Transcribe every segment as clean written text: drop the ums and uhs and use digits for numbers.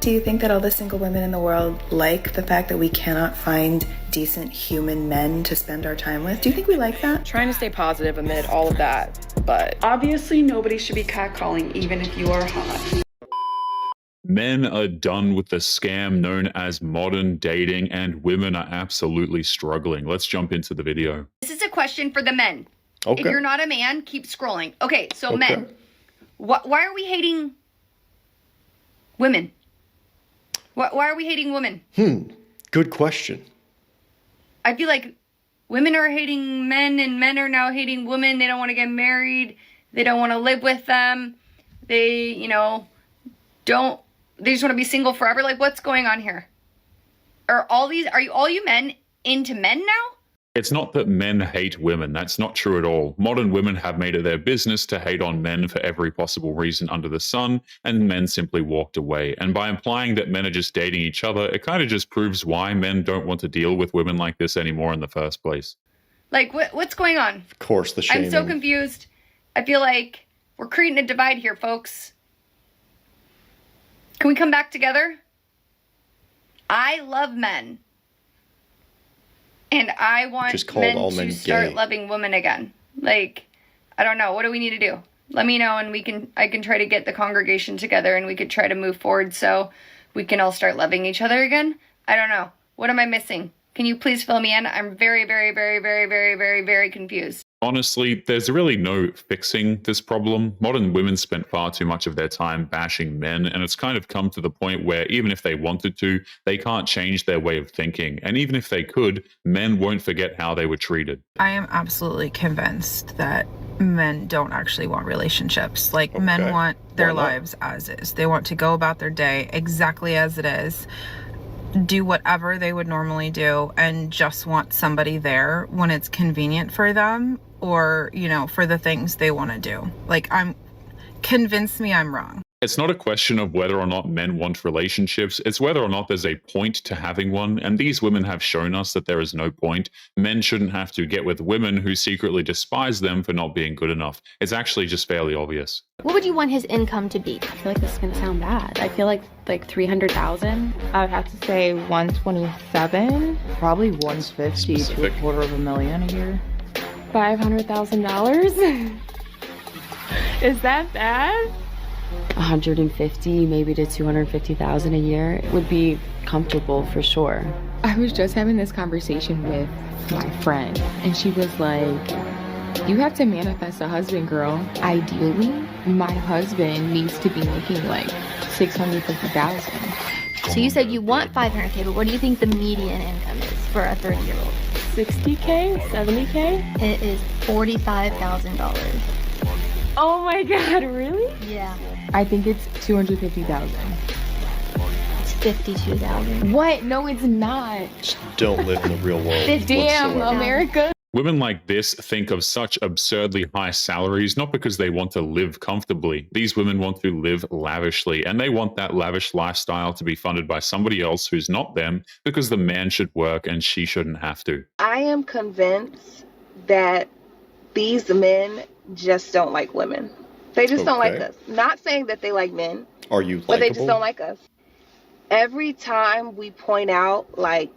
Do you think that all the single women in the world like the fact that we cannot find decent human men to spend our time with? Do you think we like that? Trying to stay positive amid all of that, but obviously nobody should be catcalling even if you are hot. Men are done with the scam known as modern dating, and women are absolutely struggling. Let's jump into the video. This is a question for the men. Okay. If you're not a man, keep scrolling. Okay, so men, why are we hating women? Why are we hating women? Good question. I feel like women are hating men and men are now hating women. They don't want to get married. They don't want to live with them. They, they just want to be single forever. Like, what's going on here? Are all you men into men now? It's not that men hate women. That's not true at all. Modern women have made it their business to hate on men for every possible reason under the sun, and men simply walked away. And by implying that men are just dating each other, it kind of just proves why men don't want to deal with women like this anymore in the first place. Like, what's going on? Of course, the shaming. I'm so confused. I feel like we're creating a divide here, folks. Can we come back together? I love men. And I want men to start loving women again. Like, I don't know. What do we need to do? Let me know, and I can try to get the congregation together, and we could try to move forward so we can all start loving each other again. I don't know. What am I missing? Can you please fill me in? I'm very, very, very, very, very, very, very confused. Honestly, there's really no fixing this problem. Modern women spent far too much of their time bashing men, and it's kind of come to the point where even if they wanted to, they can't change their way of thinking. And even if they could, men won't forget how they were treated. I am absolutely convinced that men don't actually want relationships. Like, men want their lives as is. They want to go about their day exactly as it is, do whatever they would normally do, and just want somebody there when it's convenient for them, or, for the things they want to do. Like, convince me I'm wrong. It's not a question of whether or not men want relationships, it's whether or not there's a point to having one, and these women have shown us that there is no point. Men shouldn't have to get with women who secretly despise them for not being good enough. It's actually just fairly obvious. What would you want his income to be? I feel like this is gonna sound bad. I feel like 300,000. I would have to say 127, probably 150 to $250,000 a year. $500,000. Is that bad? 150, maybe to 250,000 a year would be comfortable for sure. I was just having this conversation with my friend, and she was like, you have to manifest a husband, girl. Ideally, my husband needs to be making like 650,000. So you said you want 500K, but what do you think the median income is for a 30-year-old? 60K? 70K? It is $45,000. Oh my God, really? Yeah. I think it's 250,000. It's 52,000. What? No, it's not. Just don't live in the real world. Damn, whatsoever. America. Women like this think of such absurdly high salaries, not because they want to live comfortably. These women want to live lavishly, and they want that lavish lifestyle to be funded by somebody else who's not them, because the man should work and she shouldn't have to. I am convinced that these men just don't like women. They just don't like us. Not saying that they like men. Are you likable? But they just don't like us. Every time we point out, like,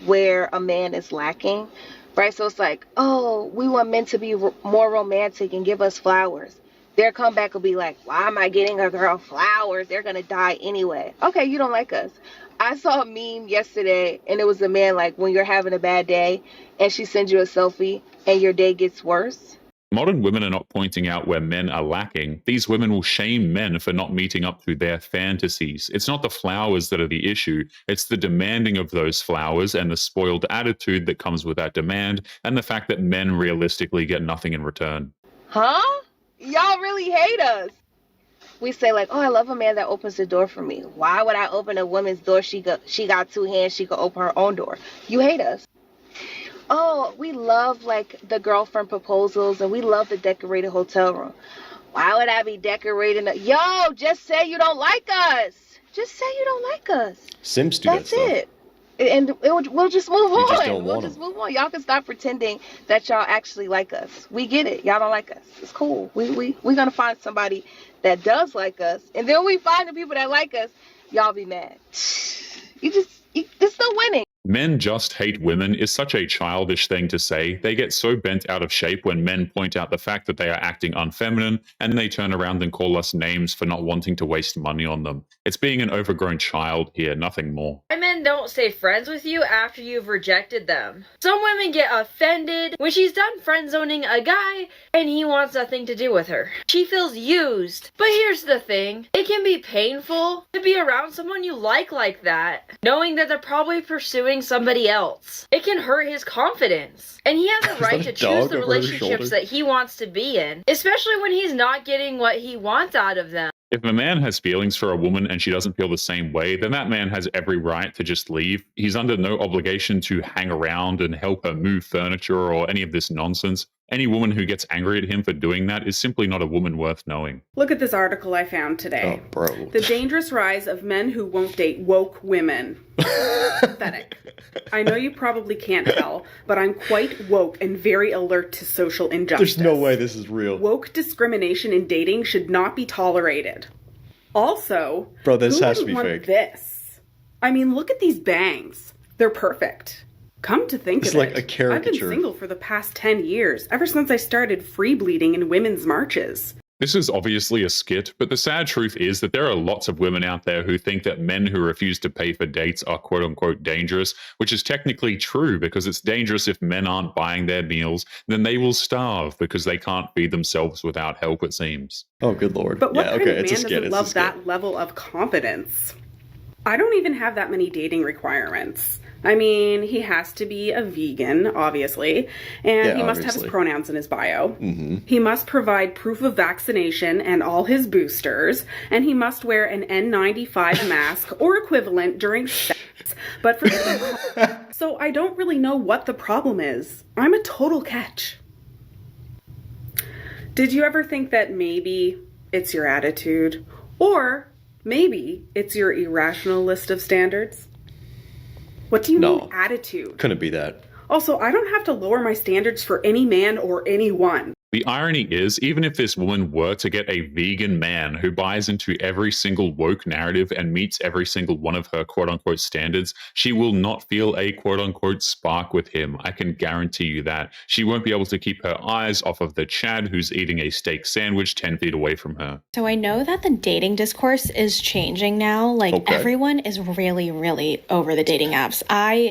where a man is lacking, right? So it's like, oh, we want men to be more romantic and give us flowers. Their comeback will be like, why am I getting a girl flowers? They're going to die anyway. Okay, you don't like us. I saw a meme yesterday, and it was a man, like, when you're having a bad day and she sends you a selfie and your day gets worse. Modern women are not pointing out where men are lacking. These women will shame men for not meeting up to their fantasies. It's not the flowers that are the issue. It's the demanding of those flowers and the spoiled attitude that comes with that demand, and the fact that men realistically get nothing in return. Huh? Y'all really hate us. We say, like, oh, I love a man that opens the door for me. Why would I open a woman's door? She got two hands. She could open her own door. You hate us. Oh, we love, like, the girlfriend proposals, and we love the decorated hotel room. Why would I be decorating? Yo, just say you don't like us. Just say you don't like us. Sims do that stuff. That's it. And we'll just move on. Just don't we'll want just move on. Y'all can stop pretending that y'all actually like us. We get it. Y'all don't like us. It's cool. We're going to find somebody that does like us. And then we find the people that like us, y'all be mad. It's still winning. Men just hate women is such a childish thing to say. They get so bent out of shape when men point out the fact that they are acting unfeminine, and they turn around and call us names for not wanting to waste money on them. It's being an overgrown child here, nothing more. Men don't stay friends with you after you've rejected them. Some women get offended when she's done friend-zoning a guy and he wants nothing to do with her. She feels used. But here's the thing. It can be painful to be around someone you like that, knowing that they're probably pursuing somebody else. It can hurt his confidence. And he has a right to choose the relationships that he wants to be in, especially when he's not getting what he wants out of them. If a man has feelings for a woman and she doesn't feel the same way, then that man has every right to just leave. He's under no obligation to hang around and help her move furniture or any of this nonsense. Any woman who gets angry at him for doing that is simply not a woman worth knowing. Look at this article I found today. Oh, bro. The dangerous rise of men who won't date woke women. Pathetic. I know you probably can't tell, but I'm quite woke and very alert to social injustice. There's no way this is real. Woke discrimination in dating should not be tolerated. Also, bro, this who has to be want fake. This? I mean, look at these bangs. They're perfect. Come to think it's of like it, a caricature. I've been single for the past 10 years, ever since I started free bleeding in women's marches. This is obviously a skit, but the sad truth is that there are lots of women out there who think that men who refuse to pay for dates are quote-unquote dangerous, which is technically true because it's dangerous if men aren't buying their meals, then they will starve because they can't feed themselves without help, it seems. Oh, good lord. But what kind of man doesn't love that level of confidence? I don't even have that many dating requirements. I mean, he has to be a vegan, obviously, and he must have his pronouns in his bio. Mm-hmm. He must provide proof of vaccination and all his boosters, and he must wear an N95 mask or equivalent during sex. But for so I don't really know what the problem is. I'm a total catch. Did you ever think that maybe it's your attitude, or maybe it's your irrational list of standards? What do you mean attitude? Couldn't be that. Also, I don't have to lower my standards for any man or anyone. The irony is, even if this woman were to get a vegan man who buys into every single woke narrative and meets every single one of her quote-unquote standards, she will not feel a quote-unquote spark with him. I can guarantee you that. She won't be able to keep her eyes off of the Chad who's eating a steak sandwich 10 feet away from her. So I know that the dating discourse is changing now. Everyone is really, really over the dating apps. I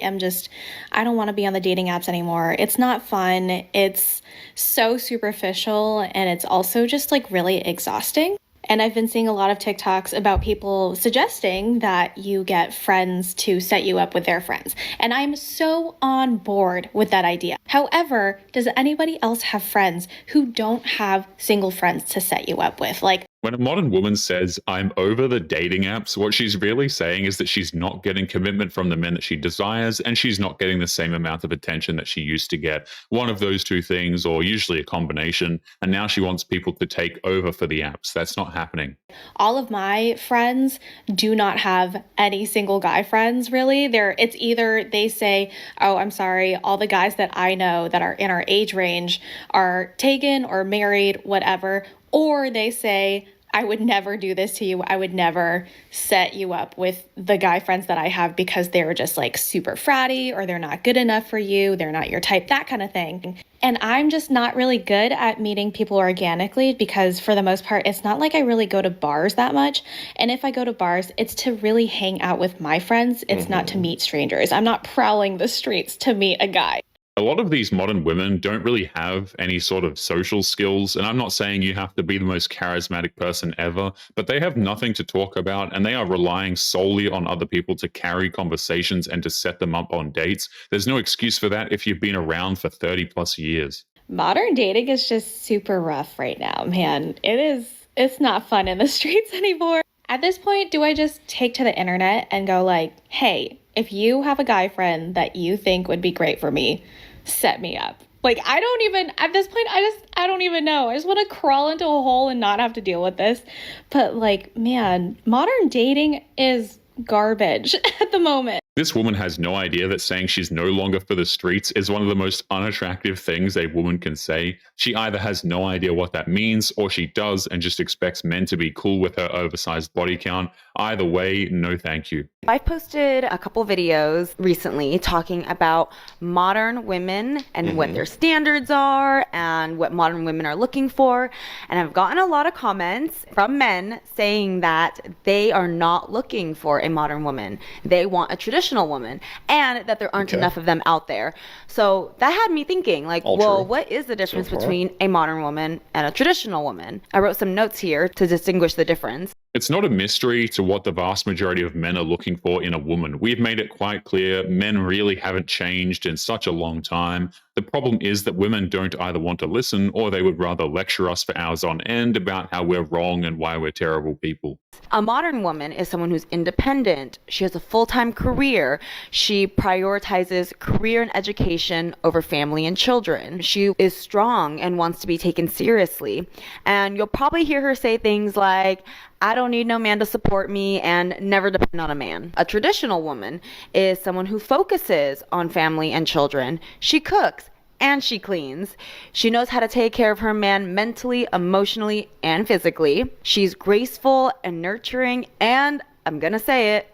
don't want to be on the dating apps anymore. It's not fun. It's so superficial, and it's also just really exhausting. And I've been seeing a lot of TikToks about people suggesting that you get friends to set you up with their friends. And I'm so on board with that idea. However, does anybody else have friends who don't have single friends to set you up with? When a modern woman says, I'm over the dating apps, what she's really saying is that she's not getting commitment from the men that she desires, and she's not getting the same amount of attention that she used to get. One of those two things, or usually a combination, and now she wants people to take over for the apps. That's not happening. All of my friends do not have any single guy friends, really. It's either they say, oh, I'm sorry, all the guys that I know that are in our age range are taken or married, whatever, or they say, I would never do this to you. I would never set you up with the guy friends that I have because they're just super fratty, or they're not good enough for you. They're not your type, that kind of thing. And I'm just not really good at meeting people organically because for the most part, it's not like I really go to bars that much. And if I go to bars, it's to really hang out with my friends. It's not to meet strangers. I'm not prowling the streets to meet a guy. A lot of these modern women don't really have any sort of social skills, and I'm not saying you have to be the most charismatic person ever, but they have nothing to talk about, and they are relying solely on other people to carry conversations and to set them up on dates. There's no excuse for that if you've been around for 30 plus years. Modern dating is just super rough right now, man. It's not fun in the streets anymore. At this point, do I just take to the internet and go hey, if you have a guy friend that you think would be great for me, set me up. At this point, I don't even know. I just want to crawl into a hole and not have to deal with this. But man, modern dating is garbage at the moment. This woman has no idea that saying she's no longer for the streets is one of the most unattractive things a woman can say. She either has no idea what that means, or she does and just expects men to be cool with her oversized body count. Either way, no thank you. I've posted a couple videos recently talking about modern women and what their standards are and what modern women are looking for. And I've gotten a lot of comments from men saying that they are not looking for a modern woman. They want a traditional woman, and that there aren't enough of them out there. So that had me thinking, like, well, what is the difference between a modern woman and a traditional woman? I wrote some notes here to distinguish the difference. It's not a mystery to what the vast majority of men are looking for in a woman. We've made it quite clear men really haven't changed in such a long time. The problem is that women don't either want to listen, or they would rather lecture us for hours on end about how we're wrong and why we're terrible people. A modern woman is someone who's independent. She has a full-time career. She prioritizes career and education over family and children. She is strong and wants to be taken seriously. And you'll probably hear her say things like, I don't need no man to support me, and never depend on a man. A traditional woman is someone who focuses on family and children. She cooks and she cleans. She knows how to take care of her man mentally, emotionally, and physically. She's graceful and nurturing, and I'm gonna say it,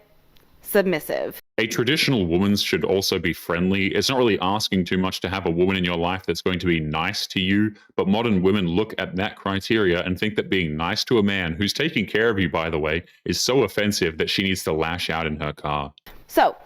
submissive. A traditional woman should also be friendly. It's not really asking too much to have a woman in your life that's going to be nice to you, but modern women look at that criteria and think that being nice to a man who's taking care of you, by the way, is so offensive that she needs to lash out in her car. So,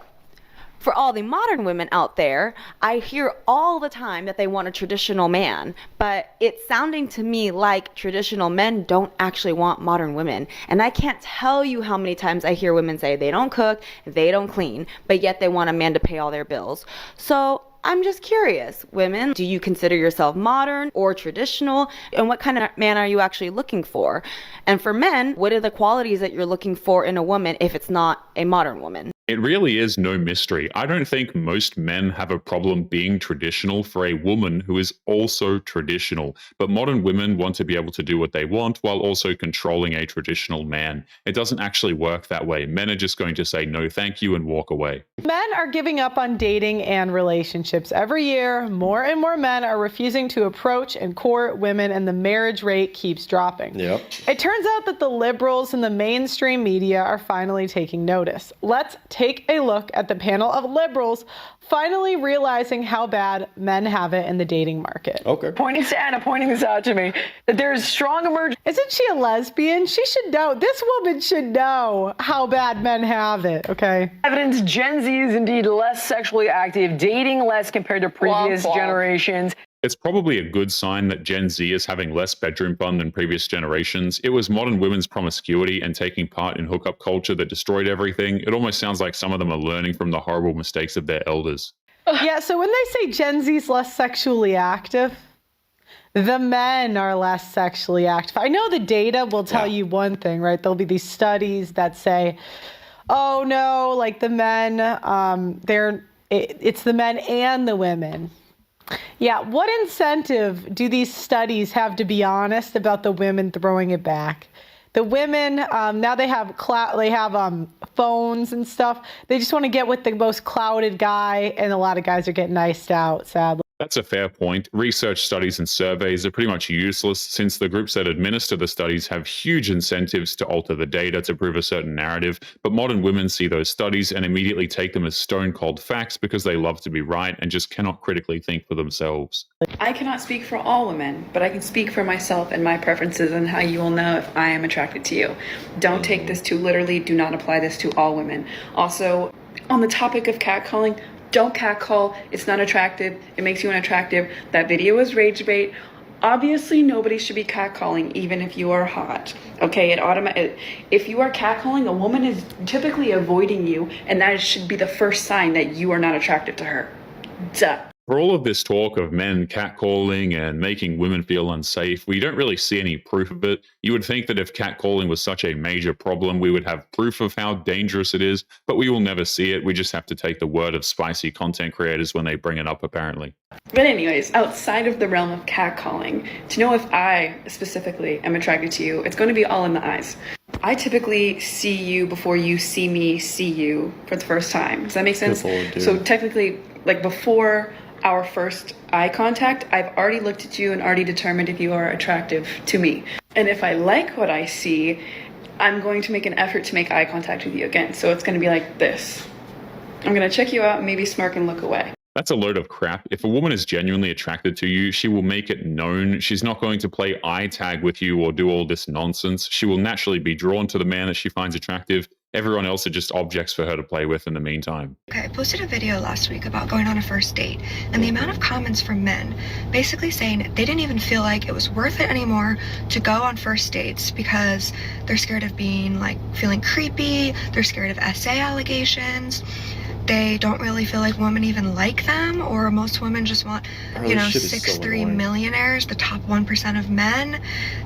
for all the modern women out there, I hear all the time that they want a traditional man, but it's sounding to me like traditional men don't actually want modern women. And I can't tell you how many times I hear women say they don't cook, they don't clean, but yet they want a man to pay all their bills. So I'm just curious, women, do you consider yourself modern or traditional? And what kind of man are you actually looking for? And for men, what are the qualities that you're looking for in a woman if it's not a modern woman? It really is no mystery. I don't think most men have a problem being traditional for a woman who is also traditional, but modern women want to be able to do what they want while also controlling a traditional man. It doesn't actually work that way. Men are just going to say no thank you and walk away. Men are giving up on dating and relationships. Every year, more and more men are refusing to approach and court women, and the marriage rate keeps dropping. Yep. It turns out that the liberals and the mainstream media are finally taking notice. Let's take a look at the panel of liberals finally realizing how bad men have it in the dating market. Okay. Pointing to Anna, pointing this out to me, that there's strong emergence. Isn't she a lesbian? She should know. This woman should know how bad men have it, okay? Evidence Gen Z is indeed less sexually active, dating less compared to previous generations. It's probably a good sign that Gen Z is having less bedroom fun than previous generations. It was modern women's promiscuity and taking part in hookup culture that destroyed everything. It almost sounds like some of them are learning from the horrible mistakes of their elders. Yeah, so when they say Gen Z's less sexually active, the men are less sexually active. I know the data will tell you one thing, right? There'll be these studies that say, oh no, like the men, it's the men and the women. Yeah, what incentive do these studies have to be honest about the women throwing it back? The women, now they have phones and stuff. They just want to get with the most clouded guy, and a lot of guys are getting iced out, sadly. That's a fair point. Research studies and surveys are pretty much useless since the groups that administer the studies have huge incentives to alter the data to prove a certain narrative, but modern women see those studies and immediately take them as stone-cold facts because they love to be right and just cannot critically think for themselves. I cannot speak for all women, but I can speak for myself and my preferences and how you will know if I am attracted to you. Don't take this too literally. Do not apply this to all women. Also, on the topic of catcalling, don't catcall. It's not attractive. It makes you unattractive. That video is rage bait. Obviously, nobody should be catcalling, even if you are hot. Okay, if you are catcalling, a woman is typically avoiding you, and that should be the first sign that you are not attracted to her. Duh. For all of this talk of men catcalling and making women feel unsafe, we don't really see any proof of it. You would think that if catcalling was such a major problem, we would have proof of how dangerous it is, but we will never see it. We just have to take the word of spicy content creators when they bring it up, apparently. But anyways, outside of the realm of catcalling, to know if I specifically am attracted to you, it's going to be all in the eyes. I typically see you before you see me see you for the first time. Does that make sense? So technically, like before our first eye contact, I've already looked at you and already determined if you are attractive to me. And if I like what I see, I'm going to make an effort to make eye contact with you again. So it's going to be like this. I'm going to check you out and maybe smirk and look away. That's a load of crap. If a woman is genuinely attracted to you, she will make it known. She's not going to play eye tag with you or do all this nonsense. She will naturally be drawn to the man that she finds attractive. Everyone else are just objects for her to play with in the meantime. Okay, I posted a video last week about going on a first date, and the amount of comments from men basically saying they didn't even feel like it was worth it anymore to go on first dates because they're scared of being like feeling creepy, they're scared of SA allegations. They don't really feel like women even like them, or most women just want, you know, 6'3" millionaires, the top 1% of men.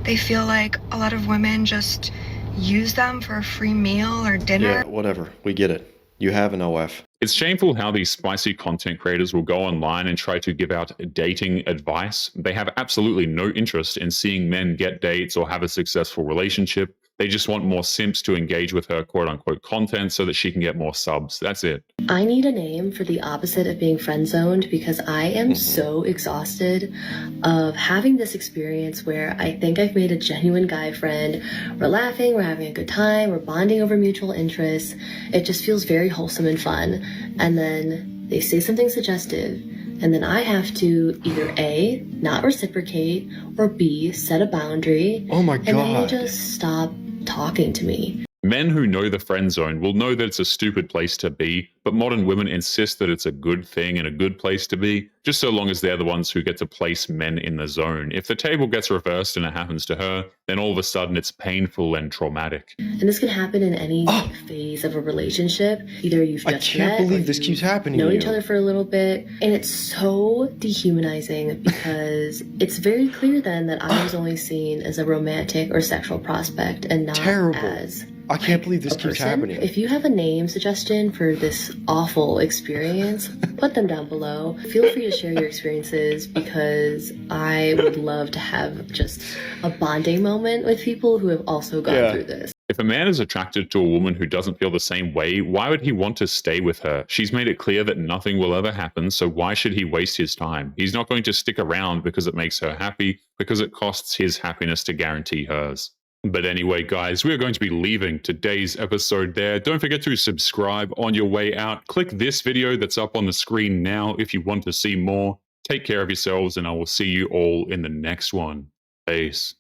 They feel like a lot of women just use them for a free meal or dinner. Yeah, whatever. We get it. You have an OF. It's shameful how these spicy content creators will go online and try to give out dating advice. They have absolutely no interest in seeing men get dates or have a successful relationship. They just want more simps to engage with her quote-unquote content so that she can get more subs. That's it. I need a name for the opposite of being friend-zoned because I am so exhausted of having this experience where I think I've made a genuine guy friend. We're laughing, we're having a good time, we're bonding over mutual interests. It just feels very wholesome and fun. And then they say something suggestive, and then I have to either A, not reciprocate, or B, set a boundary. Oh my God. And then they just stop talking to me. Men who know the friend zone will know that it's a stupid place to be, but modern women insist that it's a good thing and a good place to be, just so long as they're the ones who get to place men in the zone. If the table gets reversed and it happens to her, then all of a sudden it's painful and traumatic. And this can happen in any phase of a relationship. Either you've just met, I can't believe this keeps happening known to each you. other for a little bit, and it's so dehumanizing because it's very clear then that I was only seen as a romantic or sexual prospect and not as I can't believe this keeps happening. If you have a name suggestion for this awful experience, put them down below. Feel free to share your experiences because I would love to have just a bonding moment with people who have also gone through this. If a man is attracted to a woman who doesn't feel the same way, why would he want to stay with her? She's made it clear that nothing will ever happen, so why should he waste his time? He's not going to stick around because it makes her happy, because it costs his happiness to guarantee hers. But anyway, guys, we're going to be leaving today's episode there. Don't forget to subscribe on your way out. Click this video that's up on the screen now if you want to see more. Take care of yourselves, and I will see you all in the next one. Peace.